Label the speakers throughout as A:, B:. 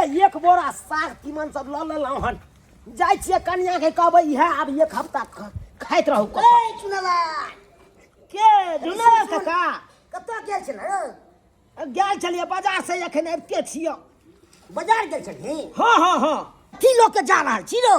A: एक बोरा साग तीमन सब ल लेलहुँ हन जाइ छियै कनिया के कहबै इएह आब एक हफ्ता खाइत रहू
B: चुनला
A: के झुनला काका
B: कतऽ गेल छल
A: गेल छलियै बाजार से एखन अबिते छियै
B: बाजार गेल छली
A: हाँ हाँ हाँ
B: की लोग के जा रहल छी रो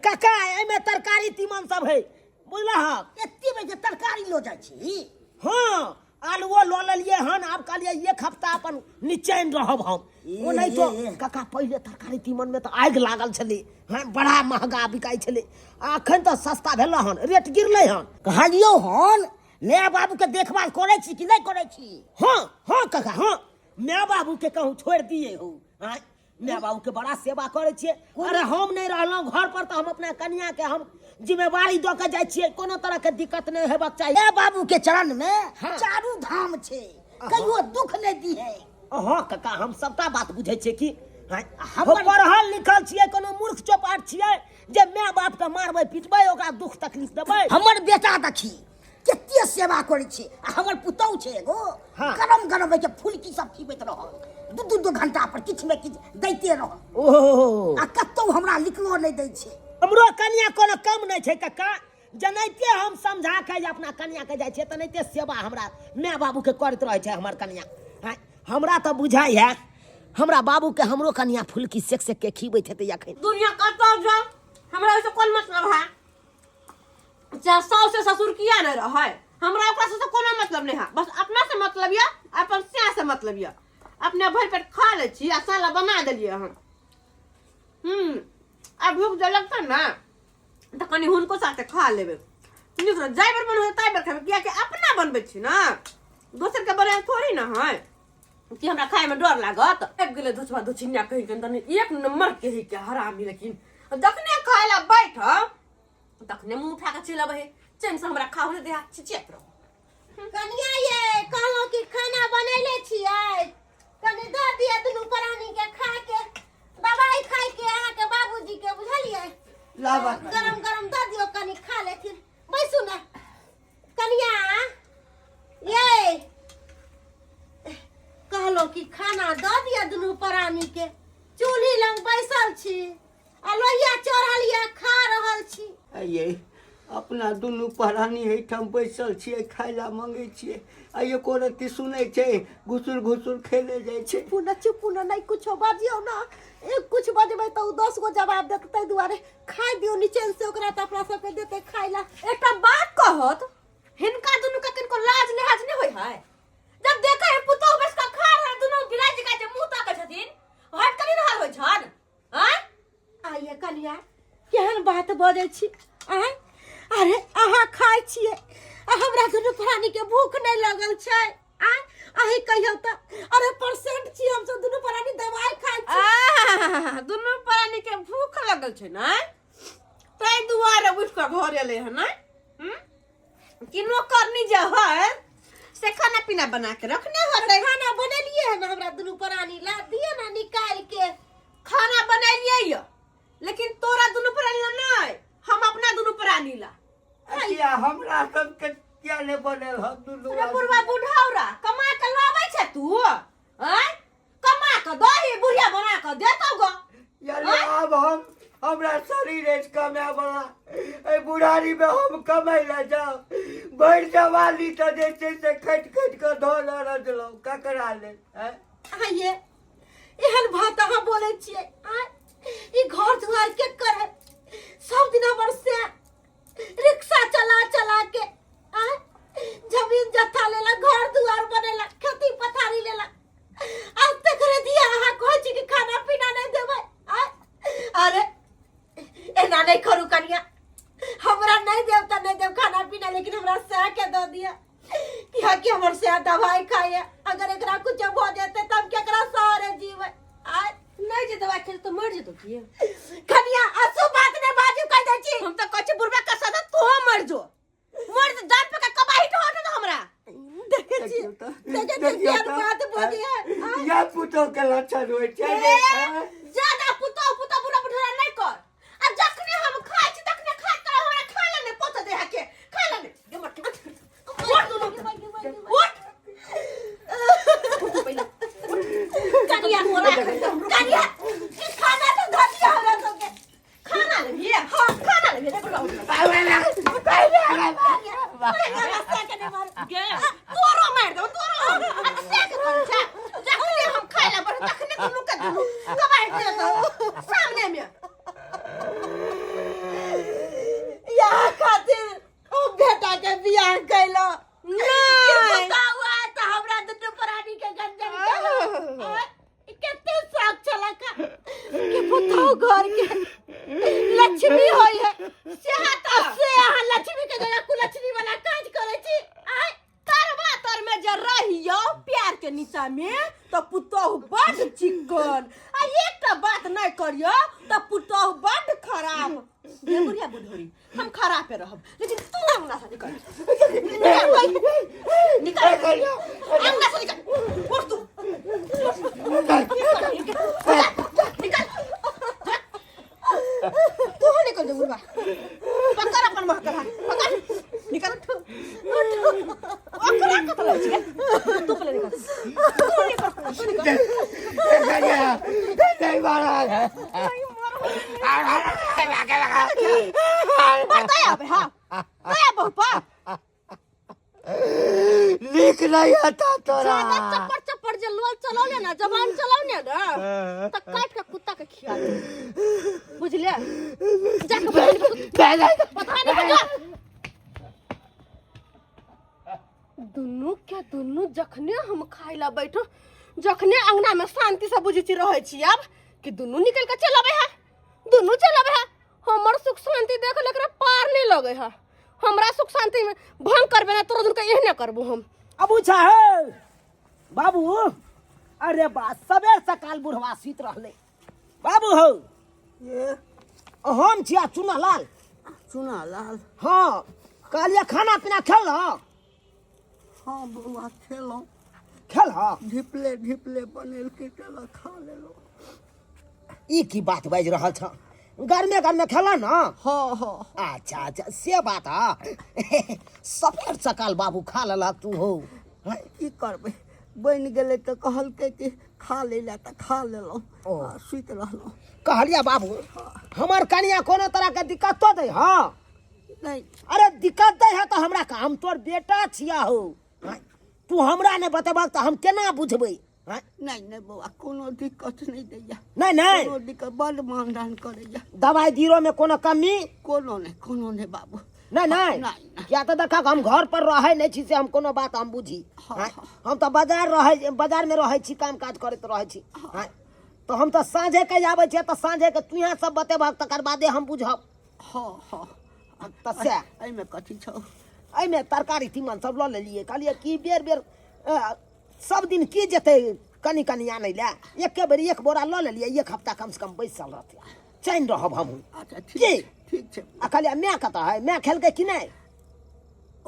A: काका एहिमे तरकारी तीमन सब है बुझलह
B: एते बजे तरकारी लो जाइ छी
A: हाँ आलुओ लऽ लेलियै हन आब कहलियै एक हफ्ता अपन निचैन रहब हम ओ नहीं तो काका पहले तरकारी तीमन में तो आगि लागल छलै हाँ बड़ा महंगा बिकाई छलै अखन तो सस्ता भेल हन रेट गिरलै हन
B: कहलियो हन माय बाबू के देखभाल करे छी कि नहीं करे छी
A: हाँ हाँ काका हाँ माय बाबू के कहूँ छोड़ दिए हो हाँ माय बाबू के बड़ा सेवा करे छियै अरे हम नहीं रहलहुँ घर पर तो हम अपना कन्या के हम जिम्मेवारी दऽ के जाइ छियै कोनो तरह के दिक्कत नहीं हेबाक चाहिए
B: माय बाबू के चरण में
A: हाँ।
B: चारू धाम छे कहियो दुख नहीं दी है
A: हाँ काका हम सबटा बात बुझे छियै कि हम पढ़ल लिखल छियै कोनो मूर्ख चौपाट छियै जे माय बाप के मारबै पिटबै ओकरा दुख तकलीफ देबै
B: हमर बेटा देखी केते सेवा करे छी आ हमर पुतौ छे एगो
A: हाँ।
B: गरम गरम के फुलकी सब खिबैत रह दू घंटा पर किछ में किछ दैते रह
A: ओह
B: आ कतौ हमरा लिखलो नहीं दै छे
A: हमरो कन्या कोनो कम नहीं छै काका जनाइते हम समझा के जे अपना कन्या के जाइ छियै तनाइते सेवा हमरा माय बाबू के करैत रहै छै हमर कन्या हाँ हमरा तो बुझाइ है हमरा बाबू के हमरो कन्या फुलकी सेक सेक के खिबैत हेतै अखन
C: दुनिया कतौ जाओ हमरा से कोन मतलब है चाहे सास से ससुर किया नहीं रहे हमरा ओकरा से कोनो मतलब नहीं है बस अपना से मतलब या अपन से मतलब या अपने भर पेट खा ले छी आ साला बना देलिए हम अब भूख जलक त ना त कनी हुनको साथे खा लेबे निक रह जाय बर मन हो ताय बर खाबे किया कि अपना बनबे छी ना दोसर के बने थोड़ी ना है कि हमरा खाए में डर लागत एक गिले धुचवा धुचिन्या कहि के तनी एक नंबर के ही के हरामी लेकिन जखने खायला बैठ तखने मुंह उठा के चिल्लाबे चैन से हमरा खाओ दे चिचियत रहो
B: कनिया ये कहलो कि खाना बनैले छियै कनी द दिए दुनू प्राणी के खा के दवाई खाइ के अहाँ के बाबूजी के बुझलिए
D: लाबा
B: गरम गरम द दियो कनी खा लेथिन बैसू ना कनिया ये कहलो कि खाना द दिए दुनू प्राणी के चूल्ही लंग बैसल छी आ लोहिया चढ़लिया खा रहल छी
D: ये अपना दुनू परानी एहिठाम बैसल छियै खाय ला मंगै छियै आ एको रत्ती सुनै छै घुसुर घुसुर खेले जाइ छै
B: चुप ना नहीं कुछ बाजियो ना एक कुछ बजबै तो 10 गो जवाब देतै दुआरे खाइ दियो नीचे से ओकरा त अपना सब के देतै खाइ ला
C: एकटा बात कहत हिनका दुनू के किनको लाज लिहाज नहीं होय है जब देखै है पुतो बस का खा रहा दुनू गिराज का जे मुंह ताकै छथिन हट कनी रहल होय छन हैं
B: आइए कनिया केहन बात बजै छी आय अरे अहाँ खाइ छियै आ हमरा दुनू प्राणी के भूख नहीं लगल छै आय अही कहियो त अरे परसेंट छी हम सब दुनू प्राणी दवाई खाइ छी
C: दुनू प्राणी के भूख लगल छै ना तै दुआरे उठ के घर एले है ना किनो करनी जे है से खाना पीना बना के रखने होतै
B: खाना बनेलिए है ना हमरा दुनू प्राणी ला दिए ना निकाल के
C: खाना बनैलिए यो लेकिन तोरा दुनू प्राणी ला नहीं हम अपना दुनू प्राणी ला
D: किया हमरा सबके किया ने बनल हम दुनू
C: अरे बुढ़वा बुढ़ावरा कमा के लाबै छै तू हैं कमा के दही बुढ़िया बना के देतौ गो
D: यानी अब हमरा शरीर है कमाए वाला ए बुढ़ारी में हम कमाई ला जाओ बढ़ जवानी तो जैसे से खट खट के धोल रजलो ककरा ले हैं
B: आइए एहन बात अहाँ बोले छियै आय ई घर दुआर के करे सब दिन हमर से रिक्शा चला चला के आय जमीन जत्था लेला घर दुआर बनेला खेती पथारी लेला आज तक रे दिया अहाँ कहै छी कि खाना पीना नहीं देबै आय अरे एना नहीं करू कनिया हमरा नहीं देव त नहीं देव खाना पीना लेकिन हमरा से के द दिया कि हमर से दवाई खाए अगर एकरा कुछ भ जेते त हम केकरा सहारे जीवे आय
C: नहीं जे दवाई खेल तो मर जेतो की
B: कनिया असु बात ने बाजू कह दै छी
C: हम त कहै बुढ़वा का सदा तू मर जो जान पे का कबाही तो हट हमरा
B: देखे छी देखे छी यार बात बोली है
D: या पुतो के लक्षण होय छै
C: ज्यादा पुतो बुढ़ा बुढ़ा नहीं कर आ जखने हम खाइ छी तखने खाइत कर हमरा खा ले ने पोत दे के खा ले ने मत उठ
B: कनिया मोरा कनिया
C: कर तखने दुनू के दुनू कबाड़ दे तो सामने में
B: यहाँ खातिर ओ बेटा के बियाह कैलो
C: नहीं
B: बतावा त हमरा दुनू प्राणी के गंजन केते शौक छला का के बताओ घर के लक्ष्मी होय है से यहाँ लक्ष्मी के जगह कुलक्ष्मी वाला काज करे छी आय
C: तरवा तर में जे रहियो प्यार के नीचा में तो पुतोहु बड़ चिकन आ एकटा बात नहीं करियो तो पुतोहु बड़ खराब ये बुढ़िया बुढ़ोरी हम खराब पे रहब लेकिन तू अंगना से निकल निकल अंगना से निकल उठ तू तू हो निकल जा बुढ़वा पकड़ अपन महकरा पकड़ निकल ओकरा कतला छी तू पहले निकल तू निकल
D: नहीं मारा
C: बताया बे हां दया बहुपा
D: लिख नहीं आता तोरा
C: ज्यादा चप्पड़ चप्पड़ जे लोल चलौले ना जबान चलौने ना त काट के कुत्ता के खिया दे बुझले जाके पता नहीं जा दुनू के दुनू जखने हम खाइला बैठो जखने अंगना में शांति से बुझी रहे छी अब कि दुनू निकल के चलबे है दुनू चलबे है हमर सुख शांति देख लेकर पार नहीं लगे है हमरा सुख शांति में भंग करबे ना तोरा दुनू एहने करबो हम
A: अब उछा है बाबू अरे बा सबेर सकाल बुढ़वा सुत रहले बाबू हो
D: ये
A: हम छिया चुना लाल हाँ कहलिए खाना पीना खेल
D: हाँ बउआ खेलो
A: खेल
D: ढिपले ढिपले बनेल के चला खा लेलो
A: ई की बात बाज रहा था गर्मे गर्मे खेला ना
D: हाँ हाँ
A: अच्छा अच्छा से बात है सबेर सकाल बाबू खा लेला तू हो हैं?
D: की करबे बन गेले तो कहलके कि खा लेला तो खा लेलो
A: ओ।
D: सुत रहलो
A: कहलिया बाबू हमार कनिया कोनो तरह के दिक्कत तो दे हाँ
D: नहीं
A: अरे दिक्कत दे है तो हमरा का हम तोर बेटा छिया हो हैं? तू हमरा ने बतेबक तो हम केना बुझबै हैं?
D: नहीं बउआ कोनो दिक्कत नहीं दैया
A: नहीं नहीं
D: कोनो दिक्कत बड़ मानदान करैया
A: दवाई बीरो में कोनो कमी
D: कोनो नहीं बाबू
A: नहीं नहीं
D: नहीं।
A: क्या तो देखा हम घर पर रहे नहीं छी से हम कोनो बात हम बुझी
D: हाँ,
A: हैं?
D: हाँ।
A: हम तो बाजार में रहे छी काम काज करत रहे छी हैं? तो हम तो साँझे के आबै छी तो साँझे के तू यहाँ सब बतेबक तकर बादे हम बुझब
D: हाँ
A: तो से
D: एहिमे कथी छौ
A: एहिमे तरकारी तीमन सब लऽ लेलिए कहलिए कि बेर बेर सब दिन की जेतै कनी कनी आनै लए एके बेर एक बोरा लऽ लेलिए एक हफ्ता कम से कम बैसल रहतै चैन रहब हमहूँ
D: अच्छा
A: की
D: ठीक छै
A: आ कहलिए माय कतऽ है माय खेलकै कि नहीं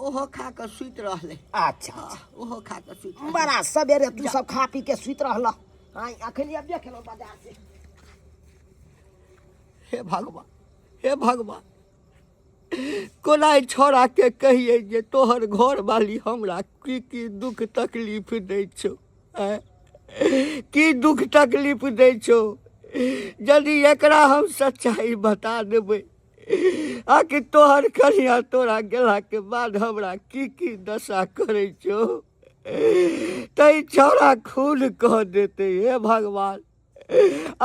D: ओहो खा के सुत रहले
A: अच्छा
D: ओहो खा के सुत
A: बड़ा सवेरे तू सब खा पी के सुत रहल हाँ अखन अबे खेलो बाजार से
D: हे भगवान कोना छोड़ा के कहिए जे तोहर घर वाली हमरा की दुख तकलीफ दै छौ की दुख तकलीफ दै छौ यदि एकरा हम सच्चाई बता देबै आ कि तोहर कनिया तोरा गेला के बाद हमरा की दशा करै छौ तै छोड़ा खून कह देते हे भगवान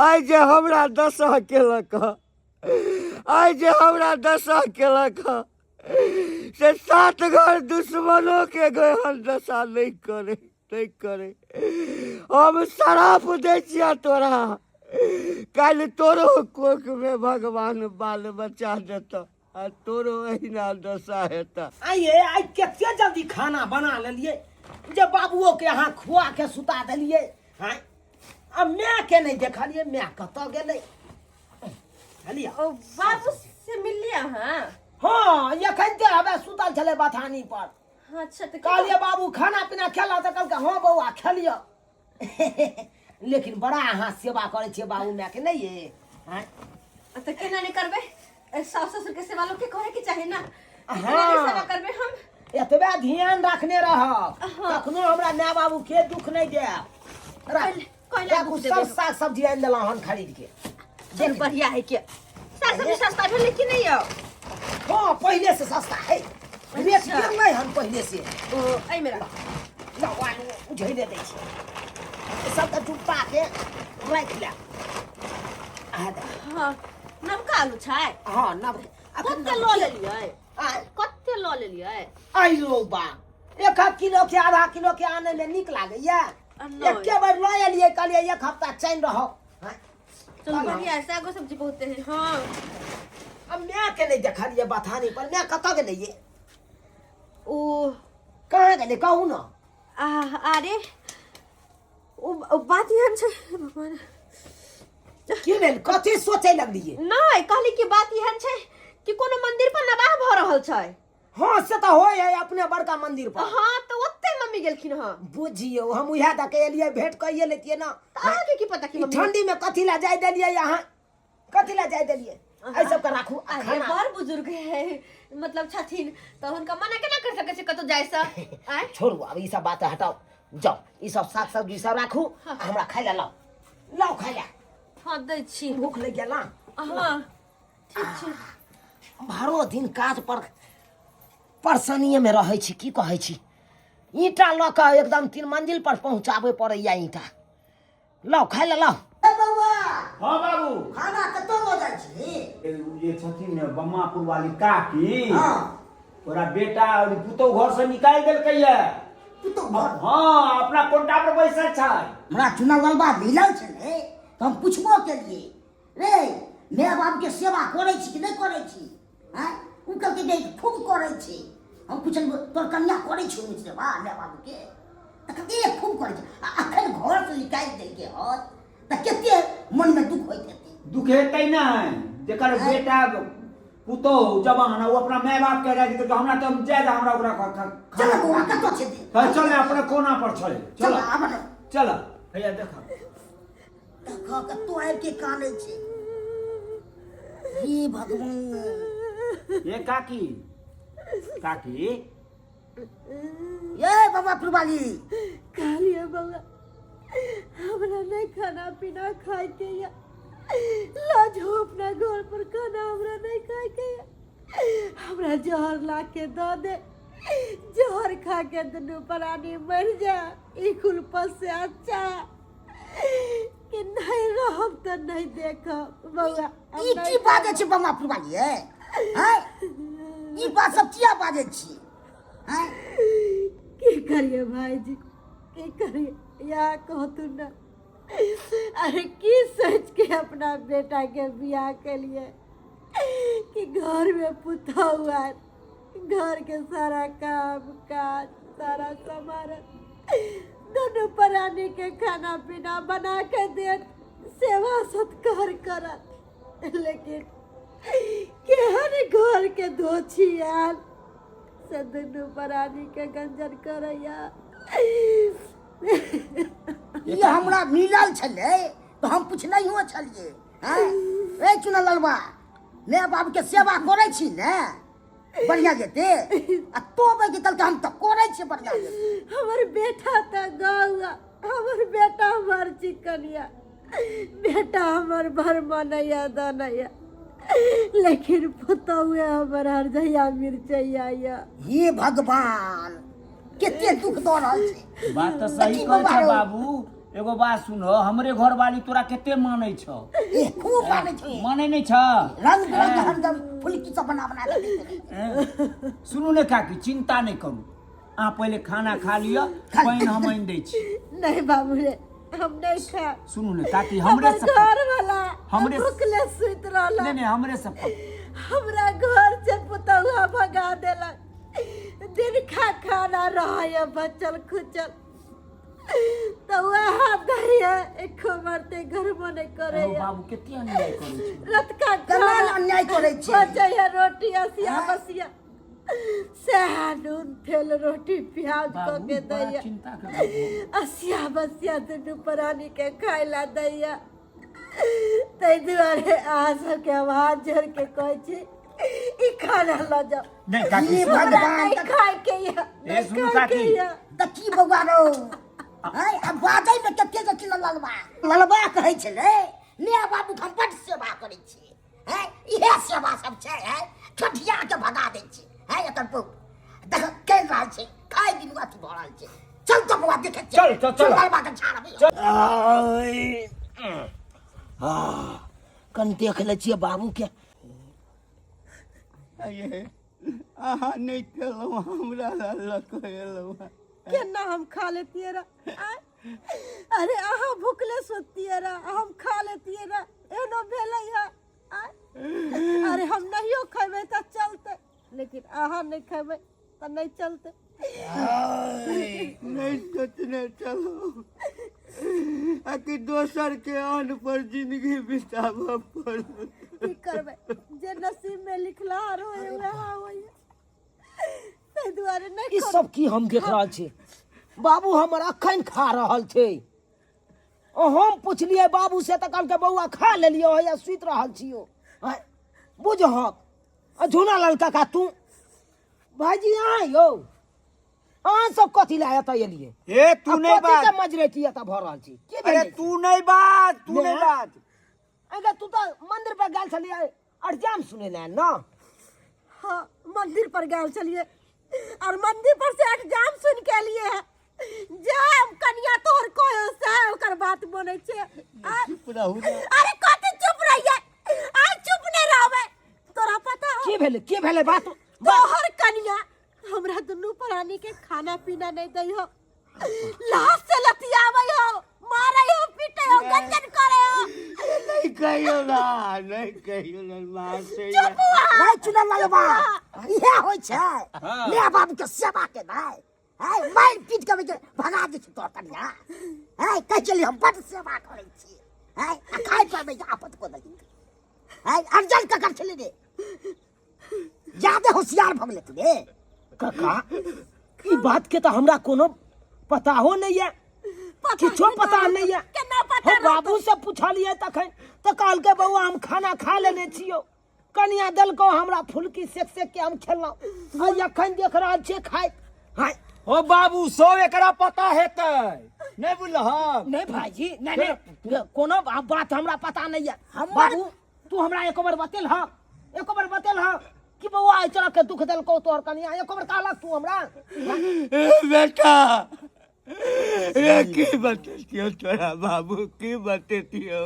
D: आइ जे हमरा दशा केलक आइ जे हमरा दशा केलक से 7 घर दुश्मनों के गहन दशा नहीं करे हम शराप दै छिया तोरा कल तोरो कोख में भगवान बाल बच्चा देता आ तोरो अहिना दशा हेता
A: आइए आई केते जल्दी खाना बना लेलिए जे बाबुओ के यहाँ खुआ के सुता देलिए हाँ अब मैं के नहीं देखलिए मैं कतऽ गेलै हलिया
C: ओ बाबू से मिल लिया हां
A: हाँ एखन ते हवे सुतल छले बथानी पर
C: अच्छा तो
A: कहलिए बाबू खाना पीना खेला तो कहलकै हाँ बौआ खेलियो लेकिन बड़ा अहाँ सेवा करे छियै बाबू माय के नहीं ये हाँ
C: तो केना नहीं करबे सास ससुर के सेवा लोग के करे के चाहे ना
A: हाँ।
C: सेवा करबे हम
A: एतबे ध्यान रखने रहब कखनो हमरा माय बाबू के दुख नहीं दे
C: कोइला दुख देबे
A: साग सब्जी आनि देलहुँ हन खरीद के
C: चल बढ़िया है के साग सब्जी सस्ता भेल कि नहीं हो
A: हाँ पहले से सस्ता है रेट
C: अच्छा।
A: कम नहीं हम पहले से
C: ओ आई मेरा
A: लवान उझैले दै छै सबके चुप्पा के राखि ले
C: हाँ नवका आलू छै
A: हाँ नव
C: कते लऽ लेलियै
A: आय
C: कते लऽ लेलियै
A: आइलो बा 1 किलो के आधा किलो के आने में निक लागैया
C: नहीं।
A: एके बार लऽ एलियै कहलियै 1 हफ्ता चैन रहो
C: चलो बढ़िया है सागो सब्जी बहुते है हाँ
A: अब मैं के नहीं देखलियै बथानी पर मैं कतऽ गेलियै
C: ओ
A: कहाँ गेलियै कहू ना
C: अरे ओ बात एहन छै भगवान
A: की भेल कथी सोचे लगलियै
C: नहीं कहली कि बात एहन छै कि कोनो मंदिर पर नवाह भऽ रहल छै
A: हाँ से तो होय है अपने बड़का मंदिर पर
C: हाँ तो ओते मम्मी गेलखिन हाँ
A: बुझियो हम उहे दऽ के एलियै भेंट कइये लेतियै ना
C: आगे की पता कि
A: ई
C: मम्मी
A: ठंडी में कथी ला जाय देलियै यहाँ कथी ला जाय देलियै एहि सब के राखू आ
C: अरे
A: खाना
C: बड़ बुजुर्ग है मतलब छथिन तो हुनका मना केना कर सकै छै कतौ जाय से आय
A: छोड़ू अब ई सब बात हटाओ जाओ ई सब साग सब्जी सब राखू आ हमरा खाय ला लाओ खाय ला
C: हाँ दै छी
A: भूख लग गेल ना
C: हाँ ठीक छै
A: भरो दिन काज पर परसनिये में रहै छी की कहै छी ईटा लऽ के एकदम 3 मंजिल पर पहुंचाबे पड़ैया ईटा लाओ खाय ला लाओ बउआ
D: हाँ बाबू
A: खाना कतौ लऽ जाइ छी
D: ये छथिन ने बम्मापुर वाली काकी
A: हाँ
D: तोरा बेटा और पुतौ घर से निकाल देलकै ये
A: तू तो घर
D: हाँ अपना कोंटा पर बैसल छै
A: हमरा चुनाव बात मिलल छलै तो हम पूछबो केलिए रे माय बाप के सेवा करै छी कि नहीं करै छी हैं उ कहलकै नहीं खूब करै छी हम पूछल तोर कन्या करै छी उ सेवा माय बाप के त कहलकै खूब करै छी अखन घर से निकाल देलकै हत त कते मन में दुख होइत हेतै
D: दुख हेतै नहीं जेकर बेटा पुतौ जवान है, वो अपना माय बाप के रह देतै हमरा तो जायदा हमरा ओकरा
A: चल बउआ कतौ छै
D: चल अपने कोना पर चल
A: चल
D: चल
A: आबन
D: चल भैया देखा
A: देख कतौ आबि के कानै छै हे भगवान
D: ये काकी काकी
A: ये बाबा पुरवाली
B: कहलिए बाबा हमरा नहीं खाना पीना खाए के या लाजो अपना घर पर खाना हमरा नहीं खाए के या हमरा जहर ला के दो दे जहर खा के दुनू प्राणी मर जा ई कुल से अच्छा कि नहीं रहब तो नहीं देखब बउआ
A: ई की बाजै छै बाबा पुरवाली हैं ई बात सब किया बाजै छी हैं
B: की करिए भाईजी की करिए या कहतू ना अरे की सोच के अपना बेटा के बियाह के लिए कि घर में पुता हुआ घर के सारा काम काज सारा सामान दोनों प्राणी के खाना पीना बना के दे सेवा सत्कार करत लेकिन केहन घर के दोछी आल से दोनों प्राणी के गंजन करैया
A: ये हमरा मिलल छलै तो हम पूछनैयो छलिए हैं ए चुनललबा माय बाप के सेवा करै छी ने बढ़िया जेते आ तो बे कल हम तो करै छी बढ़िया जेते
B: हमर बेटा त गौआ हमर बेटा हमर चिकनिया बेटा हमर भर मनैया दनैया लेकिन पुतौए हमर हरजैया मिर्चैया या
A: हे भगवान केते दुख दऽ रहल छै
D: बात तो सही कहै छै बाबू एगो बात सुनो हमरे घर वाली तोरा केते मानै छौ
A: ए खूब मानै छै
D: मानै नहीं छ
A: रंग बिरंग हरदम फुलकी सब बना बना के देते
D: सुनू ने काकी चिंता नहीं करू अहाँ पहले खाना खा लियो पानी हम आनि दै छी
B: नहीं बाबू रे हम नहीं खा
D: सुनू ने काकी हमरे से
B: घर वाला
D: हमरे
B: भूखले सुत रहला
D: नहीं हमरे से
B: हमरा घर से पुतौआ भगा देलक दिन खा खाना रहा बचल खुचल तो वह दैया एको मरते घर में नहीं करे
D: बाबू केते अन्याय करै छी
B: रत का
A: कमाल अन्याय करै छी
B: बचैया रोटी असिया बसिया सेहा नून तेल रोटी प्याज को के दैया
D: चिंता कर
B: असिया बसिया दुनू प्राणी के खाए ला दैया तै दुआरे अहाँ सबके आवाज जोड़ के कहै छी ई खाना ल जाओ
D: नहीं काकी
A: ये भगवान
B: नहीं खाए के या
D: ए सुनू काकी
A: त की बौआ रो हैं अब बाजै में कते जति ललबा ललबा कहै छलै माय बाबू हम बड सेवा करै छी हैं इहे सेवा सब छै हैं ठठिया के भगा दै छी हैं एकर पुत देख के रहल छै खाइ दिन अथी भऽ रहल छै चल तो बाबा देखे
D: चल, चल, चल।
A: लाल बाबा के झाड़ में कन देख ले छिए बाबू के
D: ये अहाँ नहीं खेलौं हमरा लकएलौं
B: केना हम खा लेतिए रे अरे अहाँ भूखले सोतिए रे हम खा लेतिए रे एनो भेलै है अरे हम नहियो खेबै त चलते लेकिन अहाँ नहीं खेबै त नहीं चलते
D: नहीं सोचने चलो कि दोसर के अन्न पर जिंदगी बिताबऽ पड़ल
B: की करबै जे नसीब में लिखला रहे वह होय तै दुआरे नहीं
A: ई सब की हम देख रहल छी बाबू हमर अखन खा रहल छै हम पूछलिए बाबू से त कहलकै बौआ खा लेलियो या सुति रहल छियो बुझहक झूना लाल काका तू भाईजी यहाँ यौ अहाँ सब कथी ला एतऽ एलिए
D: ए तू नहीं बात
A: मजरेटी एतऽ भऽ रहल छी की
D: अरे
A: भेलै
D: तू नहीं बात तू नहीं बात
A: अगर तू तो मंदिर पर गेल छलिए अरजाम सुने ले न
B: हाँ मंदिर पर गए चलिए और मंदिर पर से एग्जाम सुन के लिए है जाम कन्या तोहर कोयो से ओकर बात बोले छे
D: चुप रहू ना
B: अरे कथि चुप रहिए आ चुप नहीं रहबे तोरा पता है
A: की भेले बात
B: तोहर कन्या हमरा दुनू प्राणी के खाना पीना नहीं दई हो लाश से लतियावे हो मारे हो पीटे हो गंजन करे हो
D: नहीं कहियो ना मार से
A: भाई चुना लगबा ये होय छै ले बाबू के सेवा के दाय है मार पीट के भगा दे तोर कन्या है कह चली हम बड़ सेवा करै छी है खाय पाबै आपत को नहीं है अर्जन का कर चले रे ज्यादा होशियार भ गेले तू रे काका ई बात के तो हमरा कोनो पता हो नहीं है किछो पता नहीं है
B: केना पता
A: हम बाबू से पूछलिए तखन तो कहलकै बौआ हम खाना खा लेने छियो कनिया देलको हमरा फुलकी सेक के हम खेलौ आ अखन देख रहल छियै खाय हाय
D: ओ बाबू सो एकरा पता हेतै नहीं बुझलह
A: नहीं भाईजी नहीं कोनो बात हमरा पता नहीं है बाबू तू हमरा एक बार बतेल ह कि बौआ आई चला के दुख देलको तोहर कनिया एक बार कहलक तू हमरा
D: बेटा रे की बतेतियो तोरा बाबू की बतेतियो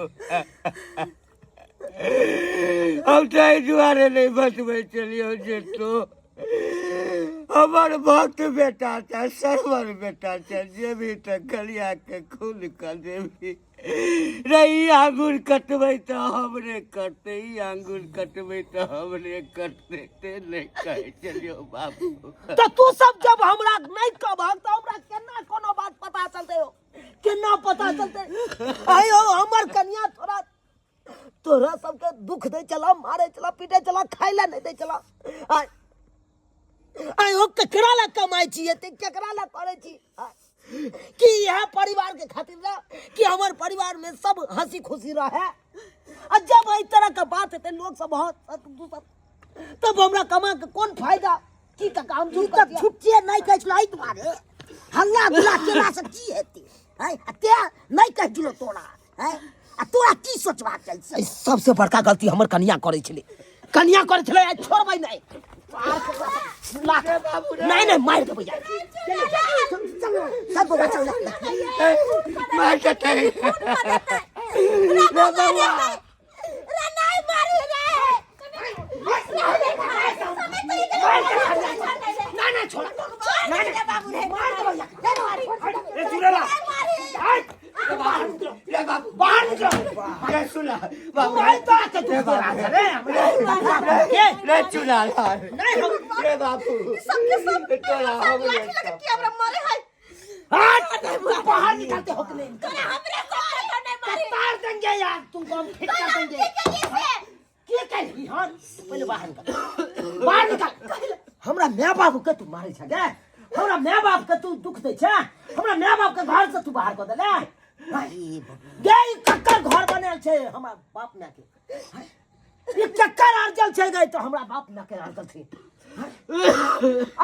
D: हम ताहि दुआरे नहीं बतबै चलियो जे तो हमर भक्त बेटा था सरवर बेटा था जे भी तक गलिया के खून कर देवी रही आंगुर कटबै तो हमरे कटते ही आंगुर कटबै तो हमरे कटते ते नहीं कहे चलियो बाबू
A: तो तू सब जब हमरा नहीं कहब तो हमरा केना कोनो बात पता चलते हो केना पता चलते आयो हमर कन्या तोरा सबके दुख दे चला मारे चला पीटे चला खाय ला नहीं दे चला आयो केकरा ला कमाई छिए ते केकरा ला करे छी कि यह परिवार के खातिर ना कि हमारे परिवार में सब हंसी खुशी रहे और जब इस तरह का बात है लोग सब बहुत तब हमरा कमा के कौन फायदा की का काम तू तक छुट्टी नहीं कह छलाई तुम्हारे हल्ला गुला केला से की हेती है ते नहीं कह दिलो तोरा है आ तोरा की सोचबा चाहिए सबसे बड़का गलती हमर कन्या करे छले छोड़बै नहीं नहीं मार देबै सब बच्चा
D: मार देते
A: बाहर निकालते हो तार देंगे यार तुमको हम फिट कर देंगे के कही हां पहले बाहर निकाल हमरा माय बाबू के तू मारे छ गे हमरा माय बाप के तू दुख दे छ हमरा माय बाप के घर से तू बाहर कर देले गई कक्कर घर बनल छे हमरा बाप माय के ये कक्कर अर्जल छे गई तो हमरा बाप माय के अर्जल छे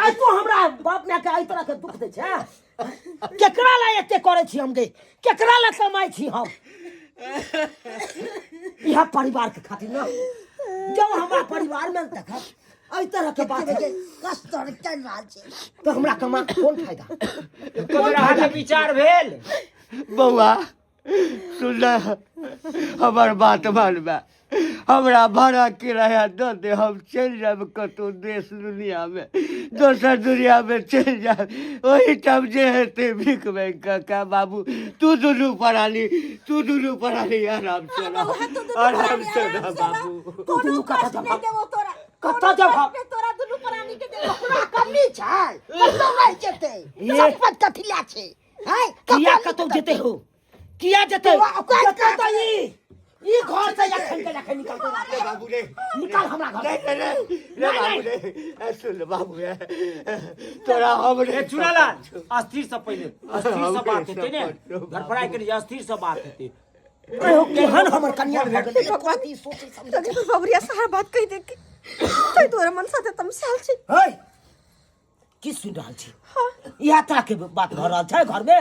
A: आई तू हमरा बाप माय के आई तरह के दुख दे छ केकरा ला एते करे छी हम गे केकरा ला कमाई छी हम यह परिवार के खातिर ना जब हमरा परिवार में देखब एहि तरह के बात है
B: कष्ट चल रहा छे
A: तो हमरा कमा कोन फायदा
E: कबरा विचार भेल
D: बउआ सुन हमार बात मानबा हमरा भाड़ा किराया दऽ दे हम चलि जायब कतहु देश दुनिया में दोसर दुनिया में चलि जायब ओही ठाम जे हेतै भीख मांगि कऽ का बाबू तू दुनू प्राणी आराम से रह बाबू
A: तू दुनू कथा जब
B: देबो तोरा
A: कथा जब
B: तोरा दुनू प्राणी के देबो
A: अपना कमी छै
B: कतौ नहीं जेते
A: ये-
B: संपत कथी ला छे हाय
A: किया कतौ जेते हो किया जेते
B: ओकरा
A: जेते तो ई घर से अखन के अखन निकलते
D: रे बाबू रे
A: निकाल हमरा घर से।
D: रे बाबू रे सुन बाबू रे तोरा हमरे
E: चुनालाल अस्थिर से पहले अस्थिर से बात हेतै ने धरफड़ाई के लिए अस्थिर से बात हेतै
A: केहन हमर कन्या भऽ गेलै
B: भगवान ई सोचे समझे
C: तनी बाबूरिया सारा बात कहि दे के तै तोरा मन साथे तमसाल छै
A: हे की सुन रहल छी यात्रा के बात भऽ रहल छै घर में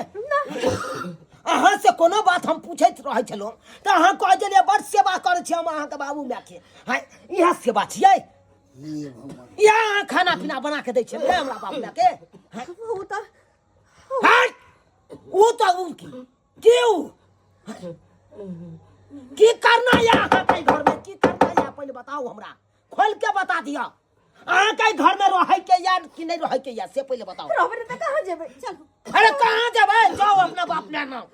A: अहाँ से कोनो बात हम पूछैत रहै छलहुँ तऽ अहाँ कह देलियै बड़ सेवा करै छी हम अहाँके बाबू माय के हाय इएह सेवा छियै इएह अहाँ खाना पीना बना के दै छियै हमरा बाबू माय के हाय
C: उ त
A: हट वो तो वो क्यों की करना है अहाँ के घर में की करना है पहले बताओ हमरा खोल के बता दिया अहाँ के घर में रहे के या कि नहीं रहे के या से पहले बताओ
C: रहबे त कहां जेबै चल
A: अरे कहाँ जेबै जाओ अपना बाप माय नाम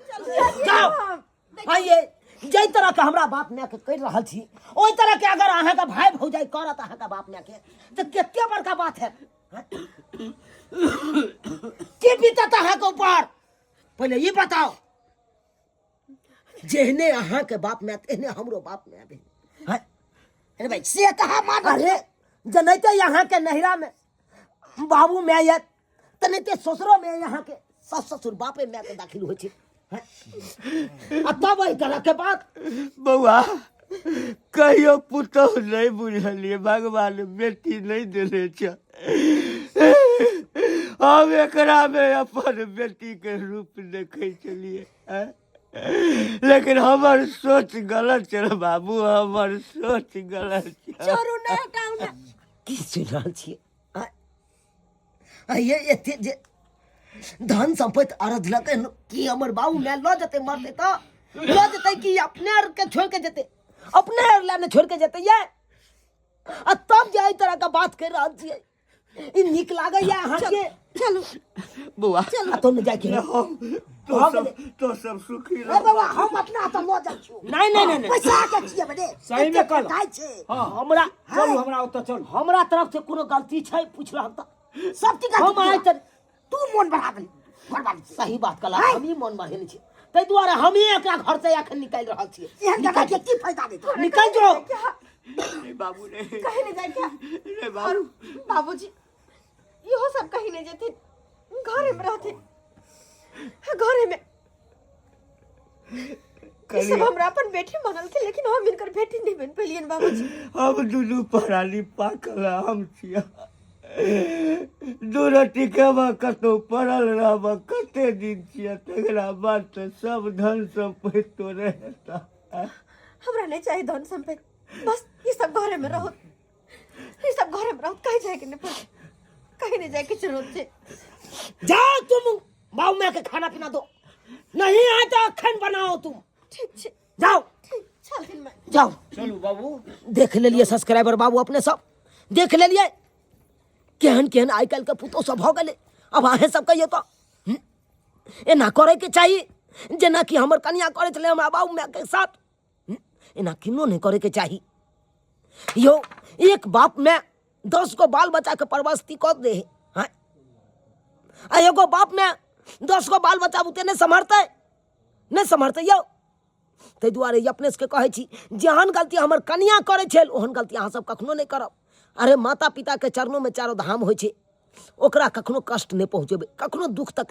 A: जाओ आइए जै तरह के हमरा बाप माय के कहि रहल छी ओइ तरह के अगर अहाँ के भाई भौजाई करत अहाँ के बाप माय के तो केते बड़का बात है के बीतत अहाँ के ऊपर पहले ये बताओ जेहने अहाँ के बाप माय तेहने हमरो बाप माय भेल हैं अरे भाई
B: से कहा मान
A: अरे जनैते यहाँ के नहिरा में बाबू माय या तनैते ससुरो में यहाँ के सास ससुर बापे माय के दाखिल होइ छै हैं? आ तब एहि तरह के बात
D: बउआ कहियो पुतहु नहीं बुझलिए भगवान बेटी नहीं देले छ हम एकरा में अपन बेटी के रूप देखे चलिए लेकिन हमर सोच गलत छल बाबू हमर सोच गलत छल
B: छोरू ने हटाऊ ना
A: की सुन रहल छियै ये एते जे धन संपत्ति अरध लकै कि हमर बाबू माय लऽ जेतै मरतै तऽ लऽ जेतै कि अपने आर के छोड़ के जेतै अपने आर लाने छोड़ के जेतै ये आ तब जे एहि तरह के बात कहि रहल छियै ई नीक लागैया अहाँ के
B: चलो
D: बउआ
A: आ तुम न जाके
D: तो सब सुखी
B: ए
D: रह
B: बाबा हम अपना तो लो जा छु
E: नहीं
B: पैसा के छिए बड़े
E: सही में कहलौ।
B: काय छे
A: हमरा
E: चलू हमरा ओतऽ चल
A: हमरा तरफ से कोनो गलती छै पूछ रहल तऽ
B: सब ठीक है
A: हम आइ तऽ
B: तू मन बढ़ा दे बर्बाद
A: सही बात कहला हमही मन बढ़ेने छी ताहि दुआरे हमही एकरा घर से एखन निकालि रहल छियै
B: एहन जगह के की फायदा देतो
A: निकल जो
D: रे बाबू रे
C: कहीं नहीं जाए क्या
D: रे
C: और
D: बाबू
C: बाबूजी इहो सब कहीं नहीं जेते घरे में रहते घरे में ई सब हमरा अपन बेटी मानल थे लेकिन हम इनकर बेटी नहीं बन पेलियन बाबूजी
D: हम दुनू पराली पाकल हम छिया दू रोटी खेबा कतौ पड़ल रहब कते दिन छिया तकरा बाद तऽ सब धन संपत्ति तोरे हेता
C: हमरा नहीं चाहिए धन संपत्ति बस ये सब घरे में रहो ये सब घरे में रहो कहीं जाए के नहीं पड़े कहीं नहीं जाए के जरूरत है
A: जाओ तुम बाबू माय के खाना पीना दो नहीं आए तो अखन बनाओ तुम
C: ठीक है
A: जाओ
C: ठीक चल दिन में
A: जाओ
E: चलू बाबू
A: देख लेलिए सब्सक्राइबर बाबू अपने सब देख लेलिए केहन केहन आइ काल्हि के पुतौ सब भऽ गेलै अब अहें सब कहियो तऽ एना करे के चाही जेना कि हमर कन्या करे छलै हमरा बाबू माय के साथ एना किनो नहीं करे के चाही यो एक बाप में 10 गो बाल बच्चा के परवरिश कऽ दे है आ एगो बाप में 10 गो बाल बच्चा बुते नहीं सम्हरतै यौ ताहि दुआरे अपने सबके कहै छी जेहन गलती हमर कन्या करै छल ओहन गलती अहाँ सब कखनो नहीं करब अरे माता पिता के चरणों में चारों धाम होइ छै ओकरा कखनो कष्ट नहीं पहुँचेबै कखनो दुख तक